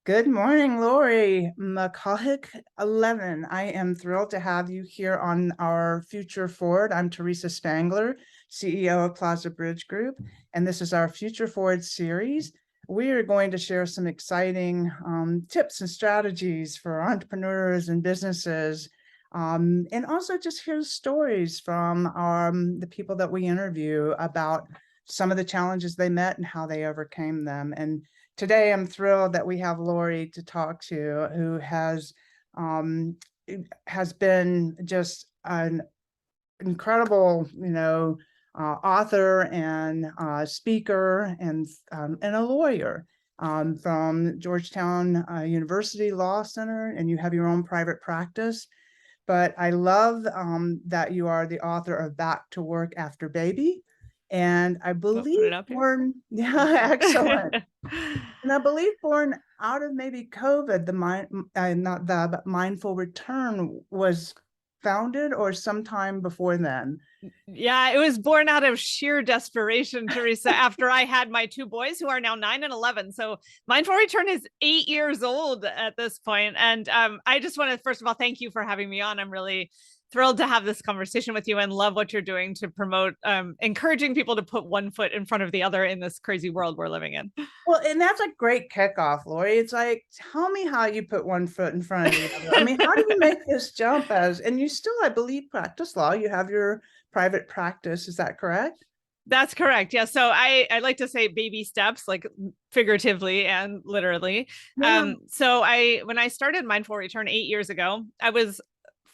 Good morning, Lori. Mihalich-Levin. I am thrilled to have you here on our Future Forward. I'm Teresa Spangler, CEO of Plaza Bridge Group, and this is our Future Forward series. We are going to share some exciting tips and strategies for entrepreneurs and businesses, and also just hear stories from the people that we interview about some of the challenges they met and how they overcame them. And today, I'm thrilled that we have Lori to talk to, who has been just an incredible, author and speaker and a lawyer from Georgetown University Law Center, and you have your own private practice. But I love that you are the author of Back to Work After Baby. And I believe excellent. And I believe born out of maybe COVID, the Mindful Return was founded or sometime before then. Yeah, it was born out of sheer desperation, Teresa, after I had my two boys who are now 9 and 11. So Mindful Return is 8 years old at this point. And I just want to, first of all, thank you for having me on. I'm really thrilled to have this conversation with you and love what you're doing to promote encouraging people to put one foot in front of the other in this crazy world we're living in. Well, and that's a great kickoff, Lori. It's like, tell me how you put one foot in front of the other. I mean, how do you make this jump and you still, I believe, practice law. You have your private practice. Is that correct? That's correct. Yeah. So I like to say baby steps, like figuratively and literally. Yeah. When I started Mindful Return 8 years ago, I was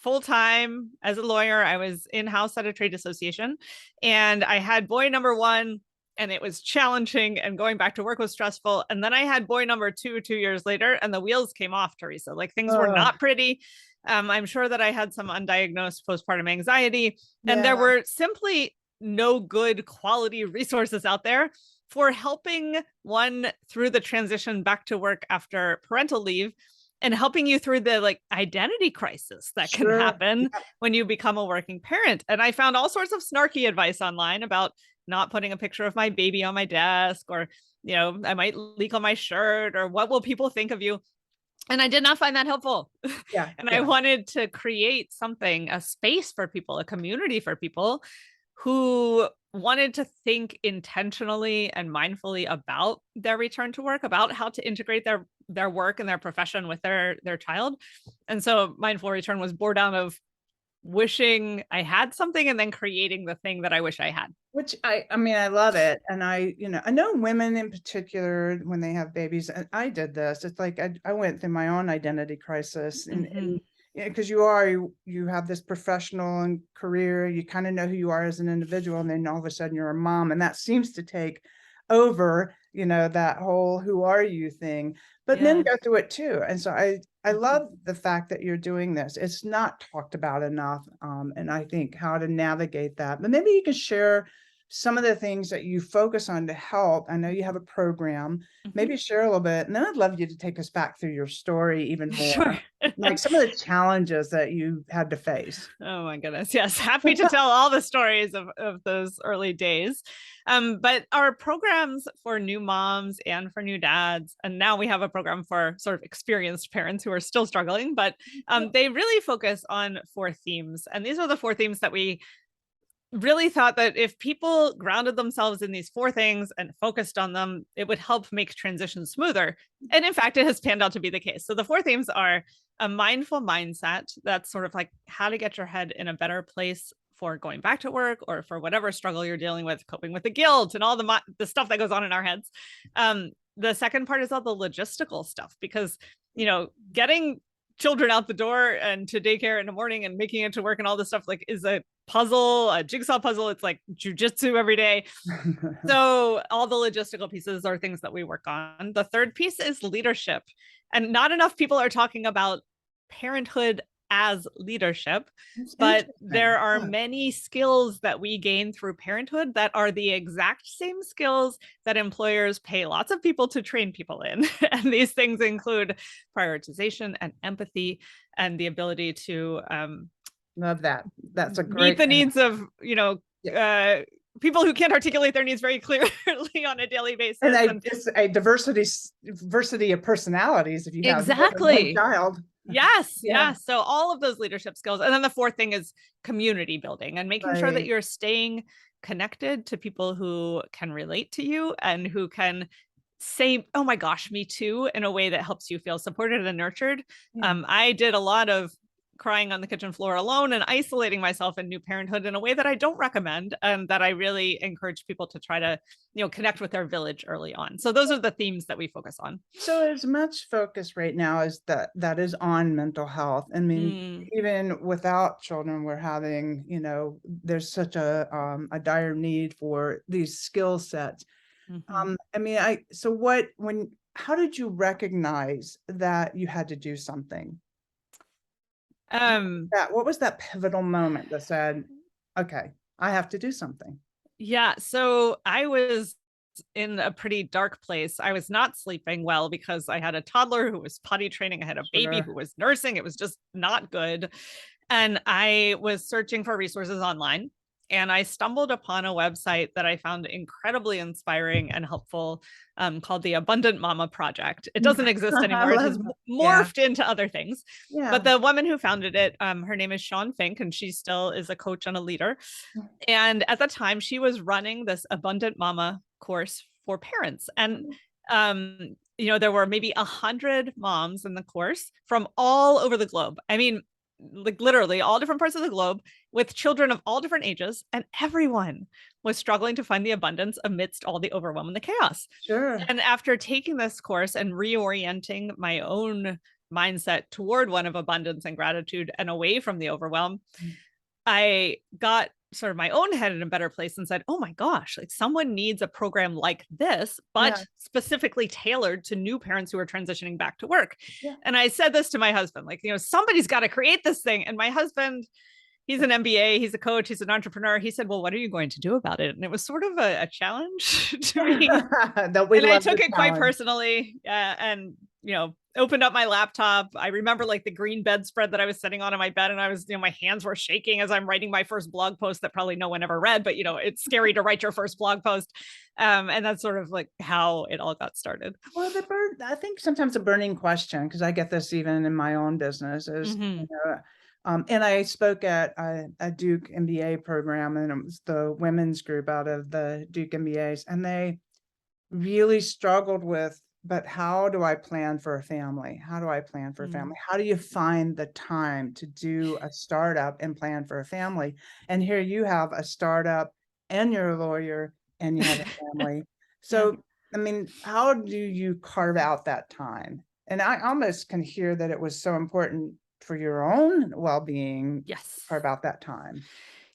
full-time as a lawyer. I was in-house at a trade association, and I had boy number one, and it was challenging, and going back to work was stressful. And then I had boy number two 2 years later, and the wheels came off, Teresa. Like, things were not pretty. I'm sure that I had some undiagnosed postpartum anxiety, and there were simply no good quality resources out there for helping one through the transition back to work after parental leave, and helping you through the identity crisis that can happen when you become a working parent. And I found all sorts of snarky advice online about not putting a picture of my baby on my desk, or, I might leak on my shirt, or what will people think of you? And I did not find that helpful. And I wanted to create something, a space for people, a community for people who wanted to think intentionally and mindfully about their return to work, about how to integrate their work and their profession with their child. And so Mindful Return was born out of wishing I had something and then creating the thing that I wish I had. Which I mean, I love it. And I know women in particular, when they have babies, and I did this, it's like, I went through my own identity crisis, and because you have this professional and career, you kind of know who you are as an individual, and then all of a sudden you're a mom, and that seems to take over, that whole "who are you" thing. But men go through it too. And so I love the fact that you're doing this. It's not talked about enough. And I think how to navigate that. But maybe you can share some of the things that you focus on to help. I know you have a program. Maybe share a little bit. And then I'd love you to take us back through your story even more. Sure. Like some of the challenges that you had to face. Oh my goodness. Yes. Happy to tell all the stories of those early days. But our programs for new moms and for new dads, and now we have a program for sort of experienced parents who are still struggling, but they really focus on 4 themes. And these are the 4 themes that we really thought that if people grounded themselves in these 4 things and focused on them, it would help make transition smoother. And in fact, it has panned out to be the case. So the 4 themes are a mindful mindset. That's sort of like how to get your head in a better place for going back to work, or for whatever struggle you're dealing with, coping with the guilt and all the stuff that goes on in our heads. The second part is all the logistical stuff, because, getting children out the door and to daycare in the morning and making it to work and all this stuff is a puzzle, a jigsaw puzzle. It's like jujitsu every day. So all the logistical pieces are things that we work on. The third piece is leadership. And not enough people are talking about parenthood as leadership, but there are many skills that we gain through parenthood that are the exact same skills that employers pay lots of people to train people in. And these things include prioritization and empathy, and the ability to love that. That's a great meet the needs of, people who can't articulate their needs very clearly on a daily And basis. And it's a diversity of personalities if you have more than one exactly. child. Yes, Yeah, yes. So all of those leadership skills. And then the fourth thing is community building and making sure that right. you're staying connected to people who can relate to you and who can say, oh my gosh, me too, in a way that helps you feel supported and nurtured. Yeah. I did a lot of crying on the kitchen floor alone and isolating myself in new parenthood in a way that I don't recommend, and that I really encourage people to try to, connect with their village early on. So those are the themes that we focus on. So as much focus right now as that is on mental health. I mean, Mm, even without children, we're having, there's such a dire need for these skill sets. mhm. I mean, how did you recognize that you had to do something? Um, What was that pivotal moment that said, okay, I have to do something? yeah, so I was in a pretty dark place. I was not sleeping well because I had a toddler who was potty training. I had a baby Sure. who was nursing. It was just not good. And I was searching for resources online. And I stumbled upon a website that I found incredibly inspiring and helpful, called the Abundant Mama Project. It doesn't exist I anymore. It love has that. Yeah. morphed into other things. But Yeah. the woman who founded it, her name is Sean Fink, and she still is a coach and a leader. And at the time, she was running this Abundant Mama course for parents. And there were maybe 100 moms in the course from all over the globe. I mean, like literally all different parts of the globe, with children of all different ages, and everyone was struggling to find the abundance amidst all the overwhelm and the chaos. Sure. And after taking this course and reorienting my own mindset toward one of abundance and gratitude and away from the overwhelm, I got sort of my own head in a better place and said, oh my gosh, like someone needs a program like this, Yeah. but specifically tailored to new parents who are transitioning back to work. Yeah. And I said this to my husband, like, somebody's got to create this thing. And my husband, he's an MBA, he's a coach, he's an entrepreneur. He said, well, what are you going to do about it? And it was sort of a challenge to me. That we And I love the took it quite challenge. personally, and opened up my laptop. I remember like the green bedspread that I was sitting on in my bed, and I was, my hands were shaking as I'm writing my first blog post that probably no one ever read, but it's scary to write your first blog post. And that's sort of like how it all got started. Well, I think sometimes a burning question, because I get this even in my own business, is, Mm-hmm. and I spoke at a Duke MBA program, and it was the women's group out of the Duke MBAs, and they really struggled with, but how do I plan for a family? How do I plan for a family? How do you find the time to do a startup and plan for a family? And here you have a startup and you're a lawyer and you have a family. Yeah. So, I mean, how do you carve out that time? And I almost can hear that it was so important for your own well-being to Yes. carve out that time.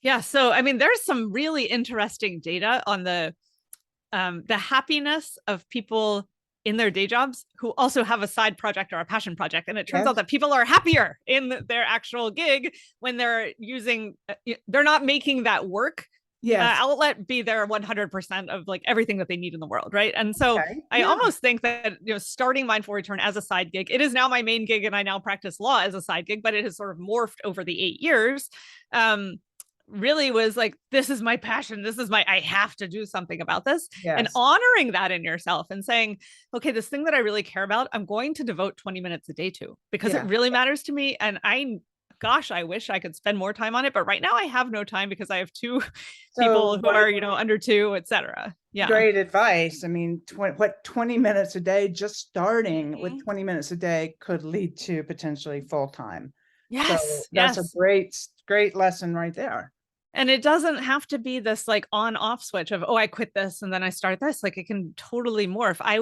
Yeah. So, I mean, there's some really interesting data on the happiness of people in their day jobs who also have a side project or a passion project. And it turns out Yes. that people are happier in their actual gig when they're they're not making that work Yes. outlet be their 100% of like everything that they need in the world. Right. And so Okay. I Yeah. almost think that, starting Mindful Return as a side gig, it is now my main gig, and I now practice law as a side gig, but it has sort of morphed over the 8 years. Really was like, this is my passion. I have to do something about this. And Yes. honoring that in yourself and saying, okay, this thing that I really care about, I'm going to devote 20 minutes a day to, because it Yeah. really matters to me. And gosh, I wish I could spend more time on it. But right now I have no time because I have two So people who are, under two, etc. Yeah. great advice. I mean, 20 minutes a day, just starting with Mhm. 20 minutes a day could lead to potentially full time. So Yes. that's a Yes. great lesson right there. And it doesn't have to be this like on off switch of, oh, I quit this and then I start this. Like it can totally morph. Right.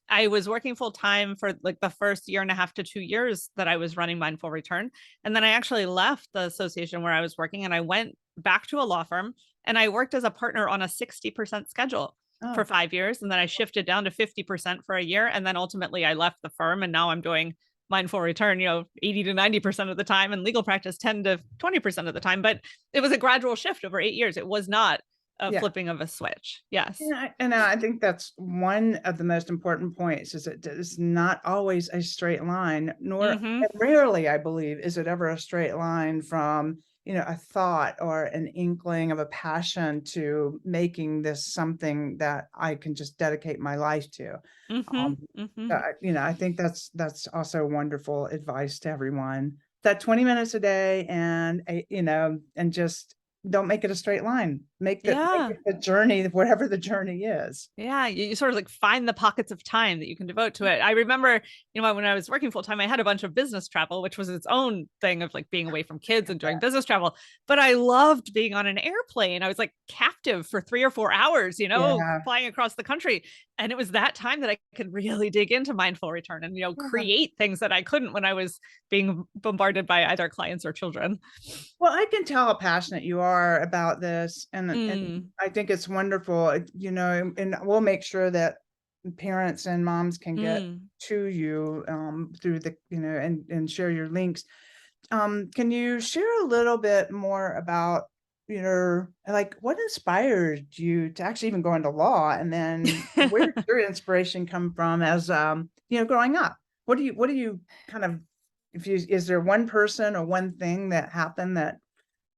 I was working full time for like the first year and a half to 2 years that I was running Mindful Return. And then I actually left the association where I was working, and I went back to a law firm, and I worked as a partner on a 60% schedule for Oh, 5 years. And then I shifted down to 50% for a year. And then ultimately I left the firm, and now I'm doing Mindful Return, 80 to 90% of the time, and legal practice 10 to 20% of the time. But it was a gradual shift over 8 years. It was not a yeah. flipping of a switch. Yes. And I think that's one of the most important points, is it is not always a straight line, nor Mm-hmm. rarely, I believe, is it ever a straight line from a thought or an inkling of a passion to making this something that I can just dedicate my life to. Mm-hmm. Um, Mm-hmm. I think that's also wonderful advice to everyone. That 20 minutes a day, and just don't make it a straight line. Make Yeah. it a journey, whatever the journey is. Yeah, you sort of like find the pockets of time that you can devote to it. I remember, when I was working full time, I had a bunch of business travel, which was its own thing of like being away from kids and doing business travel. But I loved being on an airplane. I was like captive for 3 or 4 hours, Yeah. flying across the country. And it was that time that I could really dig into mindful return and, Yeah. create things that I couldn't when I was being bombarded by either clients or children. Well, I can tell how passionate you are about this, and Mm, I think it's wonderful, and we'll make sure that parents and moms can get mm. to you, through and share your links. Can you share a little bit more about what inspired you to actually even go into law, and then where did your inspiration come from as, growing up? What do you kind of if you is there one person or one thing that happened that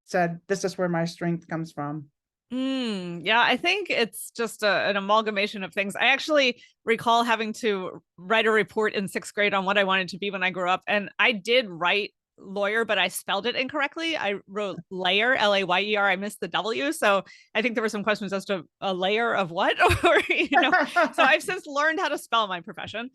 said, "This is where my strength comes from"? Yeah, I think it's just an amalgamation of things. I actually recall having to write a report in sixth grade on what I wanted to be when I grew up. And I did write lawyer, but I spelled it incorrectly. I wrote layer, Layer. I missed the W. So I think there were some questions as to a layer of what, so I've since learned how to spell my profession.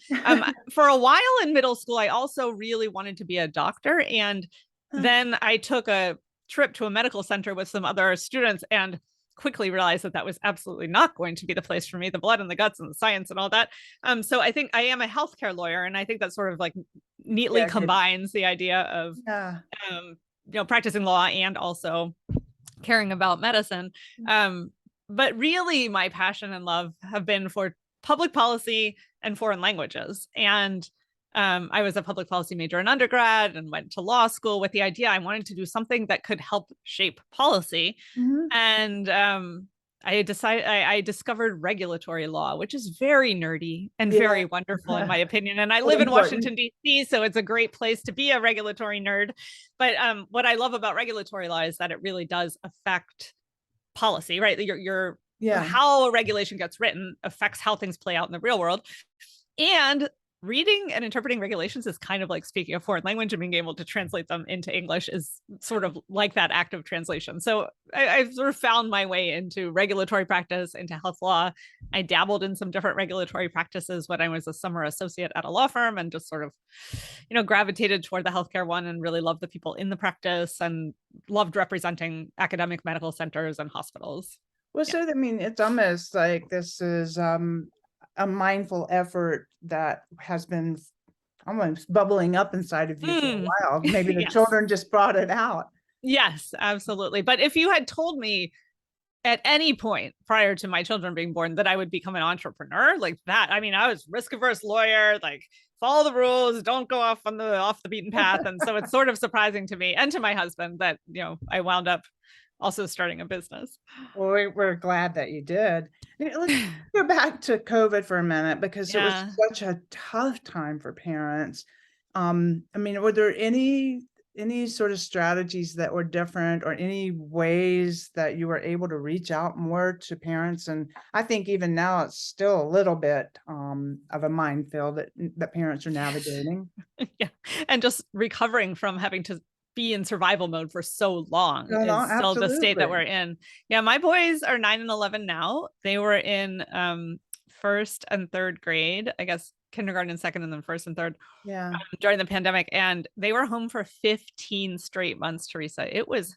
For a while in middle school, I also really wanted to be a doctor. And then I took a trip to a medical center with some other students and quickly realized that that was absolutely not going to be the place for me, the blood and the guts and the science and all that. So I think I am a healthcare lawyer, and I think that sort of like neatly Yeah, good. combines the idea of Yeah. um, practicing law and also caring about medicine. Um, but really, my passion and love have been for public policy and foreign languages. And I was a public policy major in undergrad and went to law school with the idea I wanted to do something that could help shape policy. Mhm. And I discovered regulatory law, which is very nerdy and Yeah. very wonderful in my opinion. And I So live in important. Washington D.C., so it's a great place to be a regulatory nerd. But what I love about regulatory law is that it really does affect policy, right? Your Yeah. how a regulation gets written affects how things play out in the real world. And reading and interpreting regulations is kind of like speaking a foreign language, and being able to translate them into English is sort of like that act of translation. So I've sort of found my way into regulatory practice, into health law. I dabbled in some different regulatory practices when I was a summer associate at a law firm, and just sort of, gravitated toward the healthcare one and really loved the people in the practice and loved representing academic medical centers and hospitals. Well, Yeah. so I mean, it's almost like this is a mindful effort that has been almost bubbling up inside of you for a Mm, while. Maybe the yes. children just brought it out. Yes, absolutely. But if you had told me at any point prior to my children being born that I would become an entrepreneur like that, I mean, I was risk averse lawyer, like follow the rules, don't go off the beaten path. And so it's sort of surprising to me and to my husband that, I wound up also starting a business. Well, we're glad that you did. Let's go back to COVID for a minute because it was Yeah. such a tough time for parents. I mean, were there any sort of strategies that were different, or any ways that you were able to reach out more to parents? And I think even now it's still a little bit of a minefield that parents are navigating. Yeah. And just recovering from having to be in survival mode for so long No, no, is still the state that absolutely. we're in. Yeah, my boys are 9 and 11 now. They were in first and third grade, I guess kindergarten and second, and then first and third Yeah. during the pandemic. And they were home for 15 straight months, Teresa. It was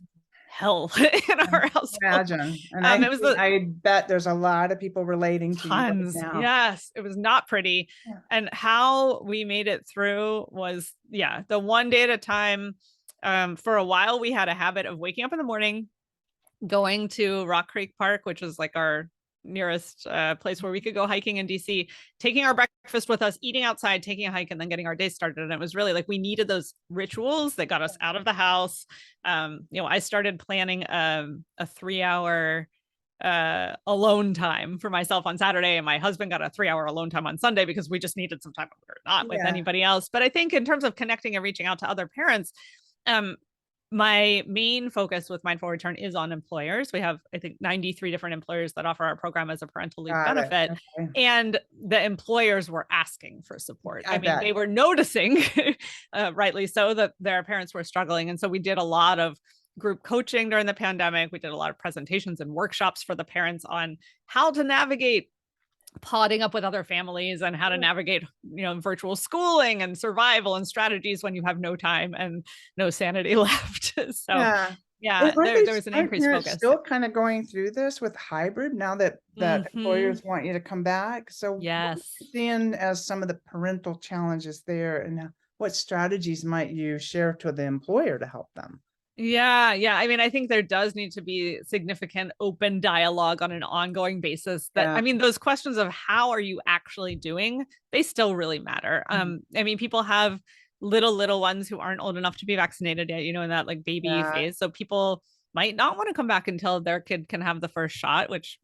hell in I our household. imagine, and I It was the I bet there's a lot of people relating to you right tons. now. Yes, it was not pretty. Yeah. And how we made it through was, yeah, the one day at a time. For a while, we had a habit of waking up in the morning, going to Rock Creek Park, which was like our nearest place where we could go hiking in DC, taking our breakfast with us, eating outside, taking a hike, and then getting our day started. And it was really like we needed those rituals that got us out of the house. I started planning a 3 hour alone time for myself on Saturday, and my husband got a 3 hour alone time on Sunday because we just needed some time. We were not with Yeah. anybody else. But I think in terms of connecting and reaching out to other parents, um, my main focus with Mindful Return is on employers. We have, I think, 93 different employers that offer our program as a parental leave Got it. benefit. Okay. And the employers were asking for support. I I mean, bet. they were noticing, rightly so, that their parents were struggling. And so we did a lot of group coaching during the pandemic. We did a lot of presentations and workshops for the parents on how to navigate podding up with other families and how to navigate, virtual schooling and survival and strategies when you have no time and no sanity left. So Yeah. yeah, And there was an aren't increased parents focus. still kind of going through this with hybrid now that Hmm. employers want you to come back? So what are Yes. you seeing as some of the parental challenges there, and what strategies might you share to the employer to help them? Yeah, yeah. I mean, I think there does need to be significant open dialogue on an ongoing basis. That, Yeah. I mean, those questions of how are you actually doing, they still really matter. Mhm. I mean, people have little ones who aren't old enough to be vaccinated yet, in that like baby Yeah. phase. So people might not want to come back until their kid can have the first shot, which,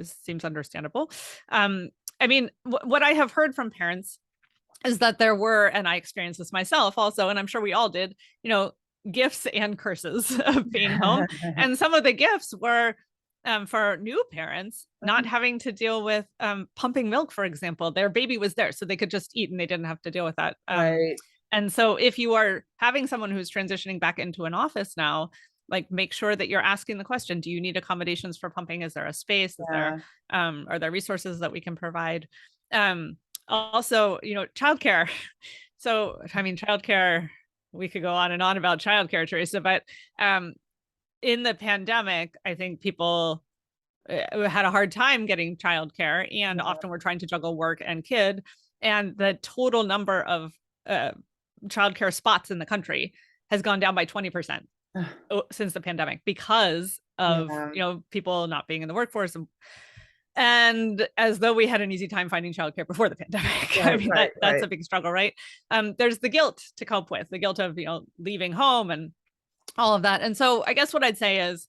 seems understandable. Um, I mean, what I have heard from parents is that there were, and I experienced this myself also, and I'm sure we all did, gifts and curses of being home. And some of the gifts were, for new parents, not having to deal with pumping milk, for example. Their baby was there, so they could just eat and they didn't have to deal with that. Right. And so if you are having someone who's transitioning back into an office now, like make sure that you're asking the question, do you need accommodations for pumping? Is there a space? Is there, Yeah. are there resources that we can provide? Also, childcare. So, I mean, childcare, we could go on and on about childcare, Teresa, but in the pandemic, I think people had a hard time getting childcare, and Yeah. often we're trying to juggle work and kid. And the total number of childcare spots in the country has gone down by 20% since the pandemic because of Yeah. people not being in the workforce, and as though we had an easy time finding childcare before the pandemic. I Right, mean, right, that's right. a big struggle, right? There's the guilt to cope with, the guilt of leaving home and all of that. And so I guess what I'd say is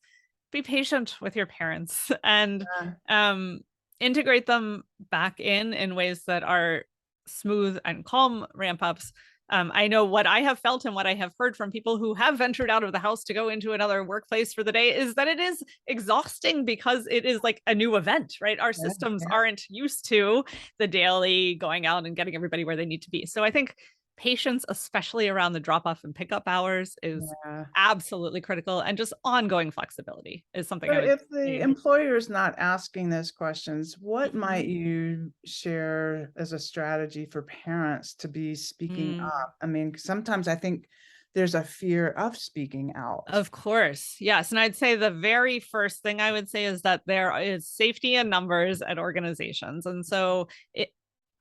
be patient with your parents and Yeah. um, integrate them back in ways that are smooth and calm ramp ups. I know what I have felt and what I have heard from people who have ventured out of the house to go into another workplace for the day is that it is exhausting because it is like a new event, right? Our Yeah. systems Yeah. aren't used to the daily going out and getting everybody where they need to be. So I think patience, especially around the drop off and pickup hours, is Yeah. absolutely critical, and just ongoing flexibility is something I But would if the say. employer is not asking those questions, what might Mhm. you share as a strategy for parents to be speaking Mm, up? I mean, sometimes I think there's a fear of speaking out. of course. Yes. And I'd say the very first thing I would say is that there is safety in numbers at organizations. And so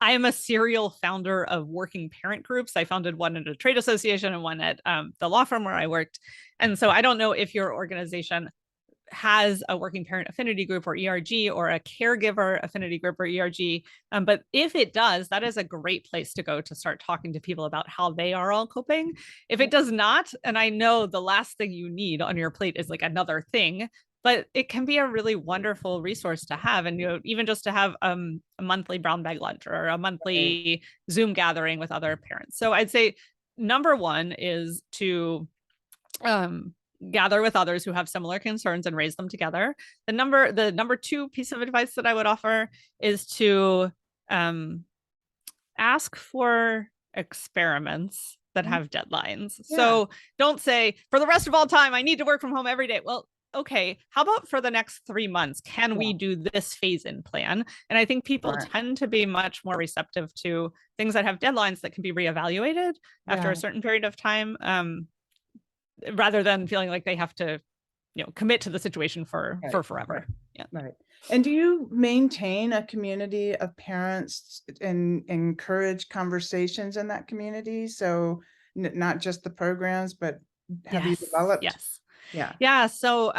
I am a serial founder of working parent groups. I founded one at a trade association and one at the law firm where I worked. And so I don't know if your organization has a working parent affinity group or ERG, or a caregiver affinity group or ERG. But if it does, that is a great place to go to start talking to people about how they are all coping. If it does not, and I know the last thing you need on your plate is like another thing, but it can be a really wonderful resource to have. And even just to have a monthly brown bag lunch or a Right. monthly Zoom gathering with other parents. So I'd say number one is to um, gather with others who have similar concerns and raise them together. The number two piece of advice that I would offer is to um, ask for experiments that Mm. have deadlines. Yeah. So don't say for the rest of all time, I need to work from home every day. Well, okay, how about for the next 3 months? Can Yeah. we do this phase in plan? And I think people Right. tend to be much more receptive to things that have deadlines that can be reevaluated after Yeah. a certain period of time. Rather than feeling like they have to, commit to the situation Right. for Right. forever. Yeah. Right. And do you maintain a community of parents and encourage conversations in that community? So not just the programs, but have you Yes. developed? Yes. Yeah. Yeah. So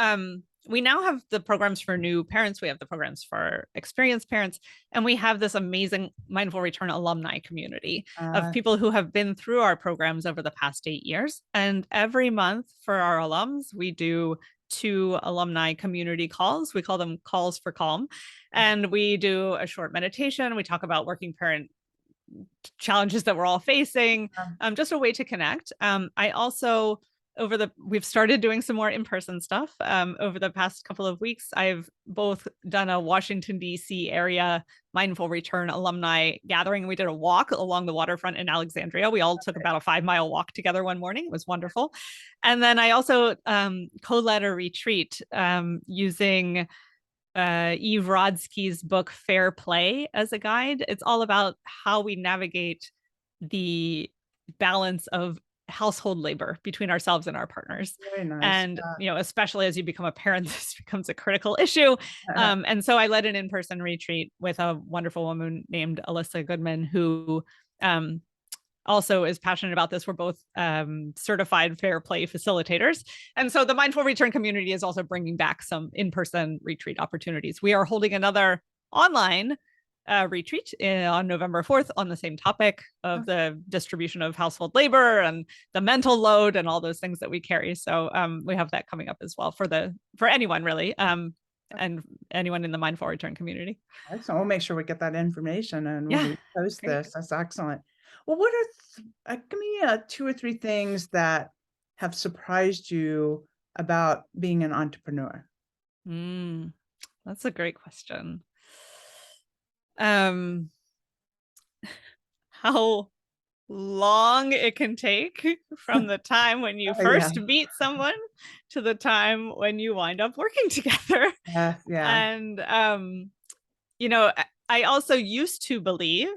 we now have the programs for new parents. We have the programs for experienced parents, and we have this amazing Mindful Return alumni community of Uh, people who have been through our programs over the past 8 years. And every month for our alums, we do 2 alumni community calls. We call them calls for calm. And we do a short meditation. We talk about working parent challenges that we're all facing, um, just a way to connect. I also we've started doing some more in-person stuff. Over the past couple of weeks, I've both done a Washington, D.C. area mindful return alumni gathering. We did a walk along the waterfront in Alexandria. We all took about a 5-mile walk together one morning. It was wonderful. And then I also co-led a retreat using Eve Rodsky's book Fair Play as a guide. It's all about how we navigate the balance of household labor between ourselves and our partners. Very nice. And, especially as you become a parent, this becomes a critical issue. And so I led an in-person retreat with a wonderful woman named Alyssa Goodman, who also is passionate about this. We're both certified fair play facilitators. And so the Mindful Return community is also bringing back some in-person retreat opportunities. We are holding another online retreat on November 4th on the same topic of the distribution of household labor and the mental load and all those things that we carry. So we have that coming up as well for anyone really, and anyone in the Mindful Return community. Excellent. We'll make sure we get that information and when we post great. this. That's excellent. Well, what are give me 2 or 3 things that have surprised you about being an entrepreneur? That's a great question. How long it can take from the time when you first meet someone to the time when you wind up working together. Yeah. And, I also used to believe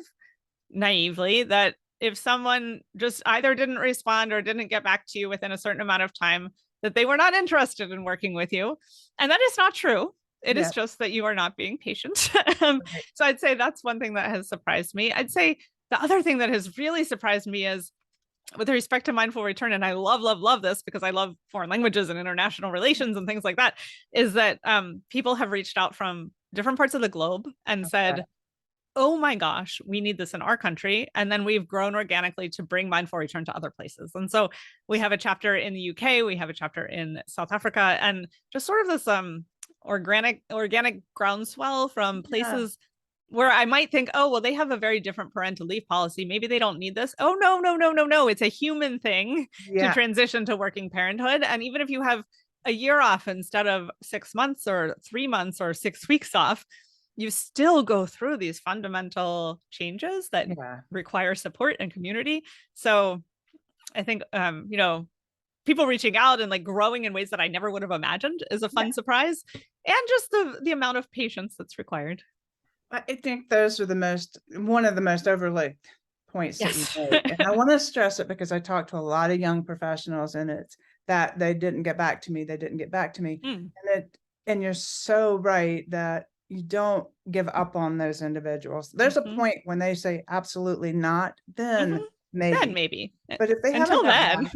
naively that if someone just either didn't respond or didn't get back to you within a certain amount of time, that they were not interested in working with you. And that is not true. It is just that you are not being patient. So I'd say that's one thing that has surprised me. I'd say the other thing that has really surprised me is with respect to mindful return, and I love this because I love foreign languages and international relations and things like that, is that people have reached out from different parts of the globe and said, oh my gosh, we need this in our country. And then we've grown organically to bring mindful return to other places. And so we have a chapter in the UK, we have a chapter in South Africa, and just sort of this organic groundswell from places where I might think, oh, well, they have a very different parental leave policy. Maybe they don't need this. Oh, no. It's a human thing to transition to working parenthood. And even if you have a year off instead of 6 months or 3 months or 6 weeks off, you still go through these fundamental changes that require support and community. So I think, people reaching out and like growing in ways that I never would have imagined is a fun surprise. And just the amount of patience that's required. I think those are one of the most overlooked points that you make. And I want to stress it because I talked to a lot of young professionals and it's that they didn't get back to me. And you're so right that you don't give up on those individuals. There's a point when they say absolutely not, then maybe. But if they until then,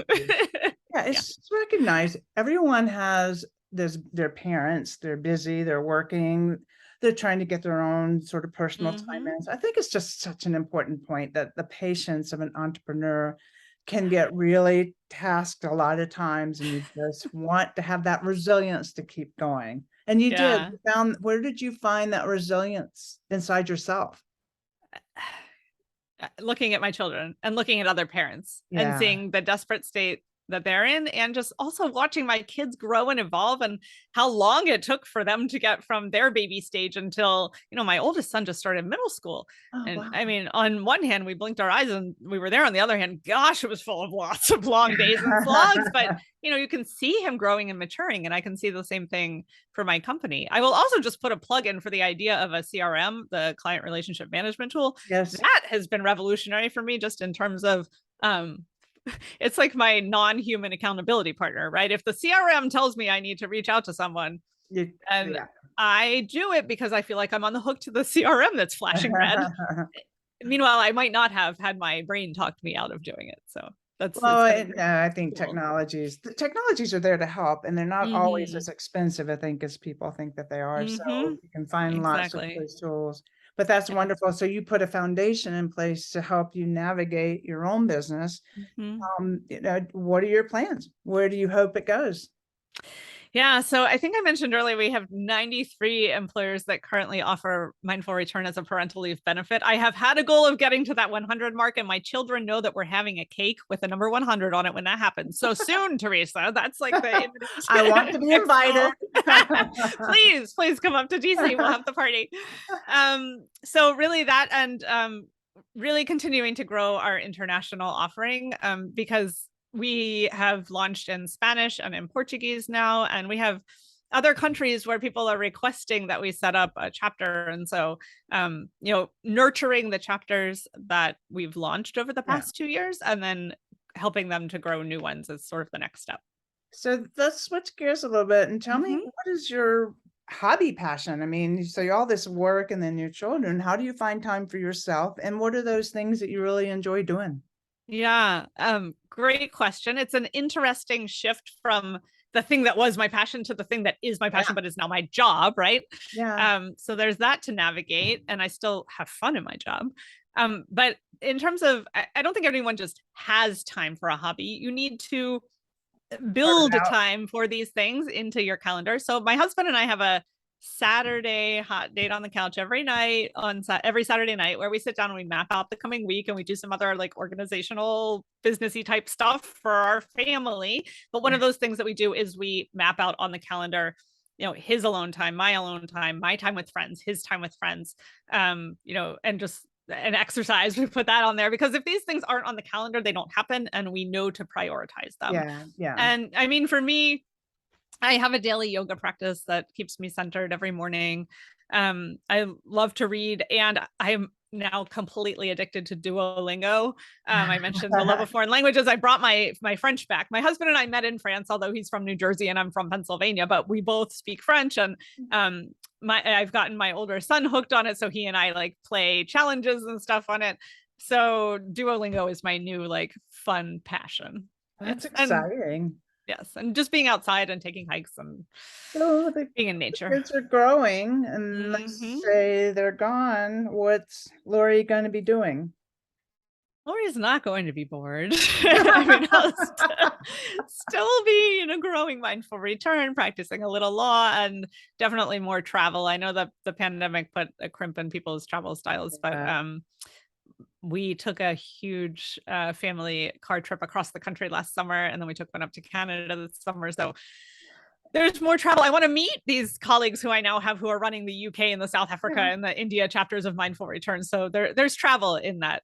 it's just recognized everyone has their parents, they're busy, they're working, they're trying to get their own sort of personal time in. So I think it's just such an important point that the patience of an entrepreneur can get really tasked a lot of times, and you just want to have that resilience to keep going. And you did. Where did you find that resilience inside yourself? Looking at my children and looking at other parents and seeing the desperate state that they're in, and just also watching my kids grow and evolve and how long it took for them to get from their baby stage until, my oldest son just started middle school. I mean, on one hand, we blinked our eyes and we were there. On the other hand, gosh, it was full of lots of long days and slogs, but you can see him growing and maturing. And I can see the same thing for my company. I will also just put a plug in for the idea of a CRM, the client relationship management tool. That has been revolutionary for me just in terms of, it's like my non-human accountability partner, right? If the CRM tells me I need to reach out to someone I do it because I feel like I'm on the hook to the CRM that's flashing red. Meanwhile, I might not have had my brain talked me out of doing it. So I think technologies are there to help, and they're not always as expensive, I think, as people think that they are. So you can find lots of those tools. But that's wonderful. So you put a foundation in place to help you navigate your own business. What are your plans? Where do you hope it goes? Yeah, so I think I mentioned earlier we have 93 employers that currently offer mindful return as a parental leave benefit. I have had a goal of getting to that 100 mark, and my children know that we're having a cake with the number 100 on it when that happens. So soon, Teresa. That's like the I want to be next invited. goal. Please come up to DC. We'll have the party. So really that, and really continuing to grow our international offering, because we have launched in Spanish and in Portuguese now, and we have other countries where people are requesting that we set up a chapter. And so, nurturing the chapters that we've launched over the past 2 years, and then helping them to grow new ones is sort of the next step. So let's switch gears a little bit and tell me, what is your hobby passion? I mean, so all this work and then your children, how do you find time for yourself? And what are those things that you really enjoy doing? Yeah, great question. It's an interesting shift from the thing that was my passion to the thing that is my passion, but is now my job, right? Yeah. So there's that to navigate, and I still have fun in my job. But in terms of, I don't think anyone just has time for a hobby. You need to build time for these things into your calendar. So my husband and I have a Saturday hot date on the couch every night, on every Saturday night, where we sit down and we map out the coming week, and we do some other like organizational businessy type stuff for our family. But one of those things that we do is we map out on the calendar, his alone time, my time with friends, his time with friends, and just an exercise. We put that on there because if these things aren't on the calendar, they don't happen, and we know to prioritize them. Yeah. And I mean, for me, I have a daily yoga practice that keeps me centered every morning. I love to read, and I'm now completely addicted to Duolingo. I mentioned the love of foreign languages. I brought my French back. My husband and I met in France, although he's from New Jersey and I'm from Pennsylvania, but we both speak French. And I've gotten my older son hooked on it, so he and I like play challenges and stuff on it. So Duolingo is my new like fun passion. That's exciting. Yes, and just being outside and taking hikes and being in nature. Kids are growing, and let's say they're gone. What's Lori going to be doing? Lori's not going to be bored. I mean, I'll still be, growing mindful return, practicing a little law, and definitely more travel. I know that the pandemic put a crimp in people's travel styles, but we took a huge family car trip across the country last summer, and then we took one up to Canada this summer. So there's more travel. I want to meet these colleagues who I now have who are running the UK and the South Africa and the India chapters of Mindful Return. So there's travel in that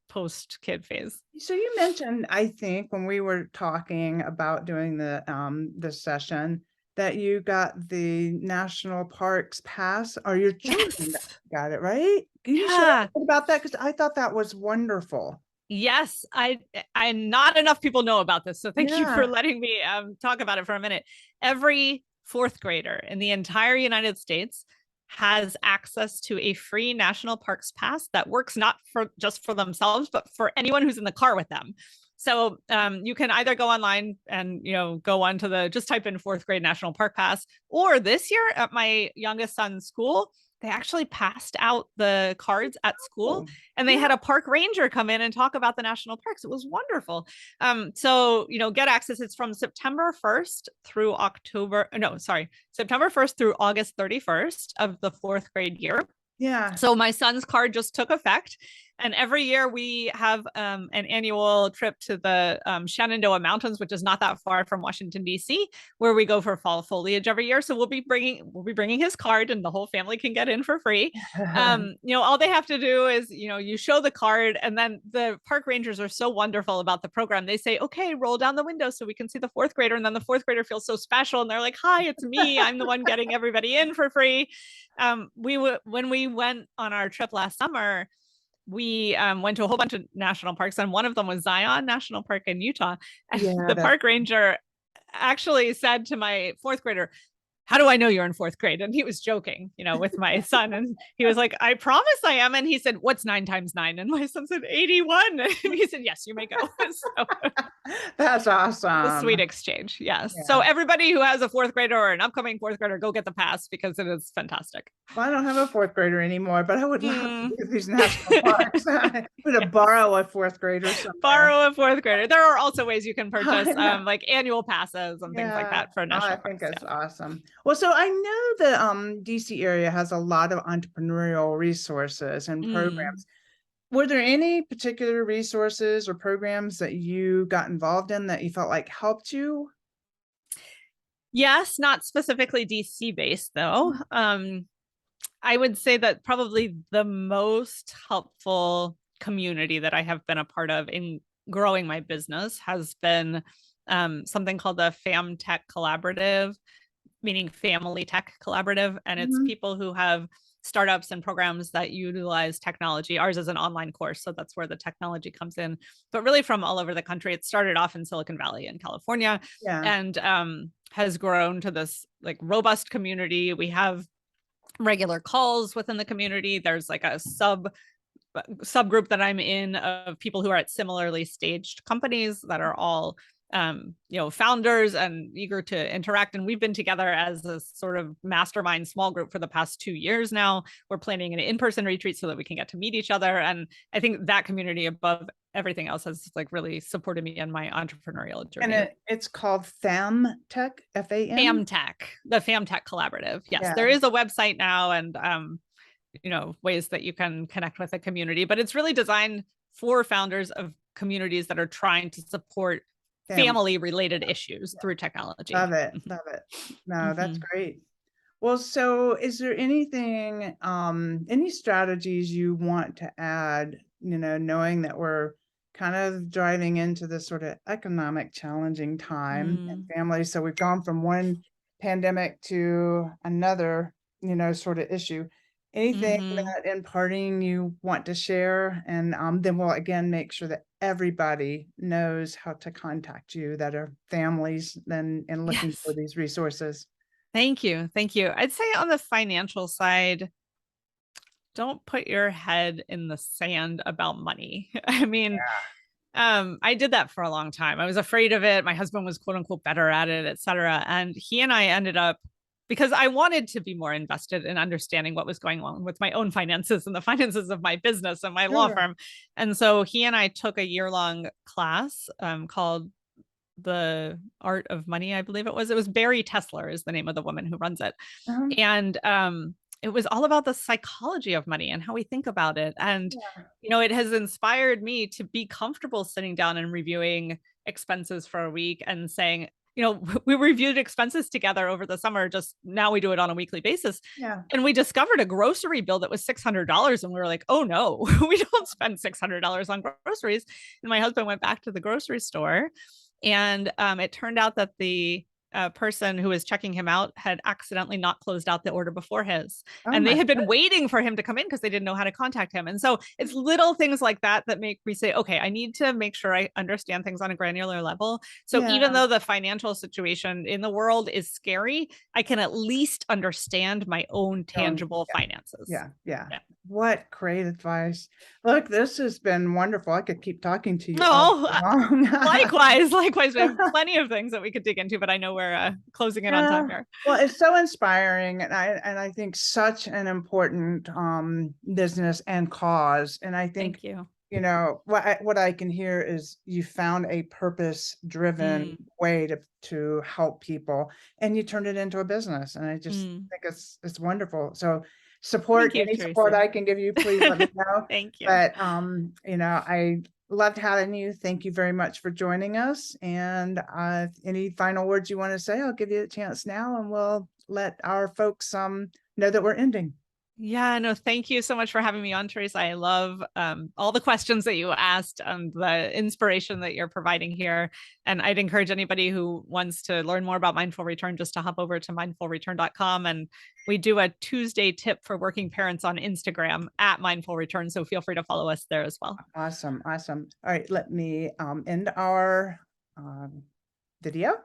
post kid phase. So you mentioned, I think, when we were talking about doing the session, that you got the National Parks Pass, or your children got it, right? Can you share about that? Because I thought that was wonderful. Yes, I not enough people know about this. So thank you for letting me talk about it for a minute. Every fourth grader in the entire United States has access to a free National Parks Pass that works not for just for themselves, but for anyone who's in the car with them. So you can either go online and, go on to just type in fourth grade National Park Pass, or this year at my youngest son's school, they actually passed out the cards at school, and they had a park ranger come in and talk about the national parks. It was wonderful. So, get access. It's from September 1st through September 1st through August 31st of the fourth grade year. Yeah. So my son's card just took effect. And every year we have an annual trip to the Shenandoah Mountains, which is not that far from Washington, D.C., where we go for fall foliage every year. So we'll be bringing his card, and the whole family can get in for free. All they have to do is, you show the card, and then the park rangers are so wonderful about the program. They say, okay, roll down the window so we can see the fourth grader. And then the fourth grader feels so special. And they're like, hi, it's me. I'm the one getting everybody in for free. When we went on our trip last summer, we went to a whole bunch of national parks, and one of them was Zion National Park in Utah. And the park ranger actually said to my fourth grader, how do I know you're in fourth grade? And he was joking, with my son. And he was like, I promise I am. And he said, what's 9 times 9? And my son said, 81. And he said, yes, you may go. So That's a awesome. sweet exchange. Yes. So Yeah. everybody who has a fourth grader or an upcoming fourth grader, go get the pass because it is fantastic. Well, I don't have a fourth grader anymore, but I would love to Mm. do these national parks. I'm going to borrow a fourth grader somewhere. Borrow a fourth grader. There are also ways you can purchase I know. like annual passes and things like Yeah. that for Oh, national I think parks. it's awesome. Well, so I know the DC area has a lot of entrepreneurial resources and programs. Were there any particular resources or programs that you got involved in that you felt like helped you? Yes, not specifically DC based though. I would say that probably the most helpful community that I have been a part of in growing my business has been something called the Fam Tech Collaborative, meaning Family Tech Collaborative. And it's Mhm. people who have startups and programs that utilize technology. Ours is an online course, so that's where the technology comes in, but really from all over the country. It started off in Silicon Valley in California Yeah. and has grown to this like robust community. We have regular calls within the community. There's like a subgroup that I'm in of people who are at similarly staged companies that are all founders and eager to interact. And we've been together as a sort of mastermind small group for the past 2 years now. We're planning an in-person retreat so that we can get to meet each other. And I think that community above everything else has like really supported me in my entrepreneurial And journey. it's called Fam Tech, FAM. The FamTech Collaborative. Yes, Yeah. there is a website now and ways that you can connect with a community, but it's really designed for founders of communities that are trying to support Family. family related issues through technology. Love it. Love it. No, that's Mhm. great. Well, so is there anything, any strategies you want to add, knowing that we're kind of driving into this sort of economic challenging time and family. So we've gone from one pandemic to another, sort of issue. Anything Mhm. that in parting you want to share? And then we'll again make sure that everybody knows how to contact you that are families then and looking for Yes. these resources. Thank you. Thank you. I'd say on the financial side, don't put your head in the sand about money. I mean, I did that for a long time. I was afraid of it. My husband was quote unquote better at it, et cetera. And he and I ended up because I wanted to be more invested in understanding what was going on with my own finances and the finances of my business and my law Sure. firm. And so he and I took a year-long class called The Art of Money, I believe it was. It was Barry Tesler is the name of the woman who runs it. Um, And it was all about the psychology of money and how we think about it. And, yeah. it has inspired me to be comfortable sitting down and reviewing expenses for a week and saying, we reviewed expenses together over the summer. Just now we do it on a weekly basis. Yeah. And we discovered a grocery bill that was $600. And we were like, oh no, we don't spend $600 on groceries. And my husband went back to the grocery store and it turned out that the person who was checking him out had accidentally not closed out the order before his. Oh And they my had been goodness. waiting for him to come in because they didn't know how to contact him. And so it's little things like that that make me say, okay, I need to make sure I understand things on a granular level. So Yeah. even though the financial situation in the world is scary, I can at least understand my own tangible finances. Yeah. Yeah. What great advice. Look, this has been wonderful. I could keep talking to you all No, day long. likewise. We have plenty of things that we could dig into, but I know we're closing in on Yeah. time here. Well, it's so inspiring, and I think such an important business and cause. And I think, Thank you. what I can hear is you found a purpose-driven way to help people, and you turned it into a business. And I just think it's wonderful. So Thank you, any support Teresa. I can give you, please let me know. Thank you. But I loved having you. Thank you very much for joining us. And any final words you want to say, I'll give you a chance now, and we'll let our folks know that we're ending. Yeah, no, thank you so much for having me on, Teresa. I love all the questions that you asked and the inspiration that you're providing here. And I'd encourage anybody who wants to learn more about Mindful Return just to hop over to mindfulreturn.com. And we do a Tuesday tip for working parents on Instagram at Mindful Return. So feel free to follow us there as well. Awesome. Awesome. All right, let me end our video.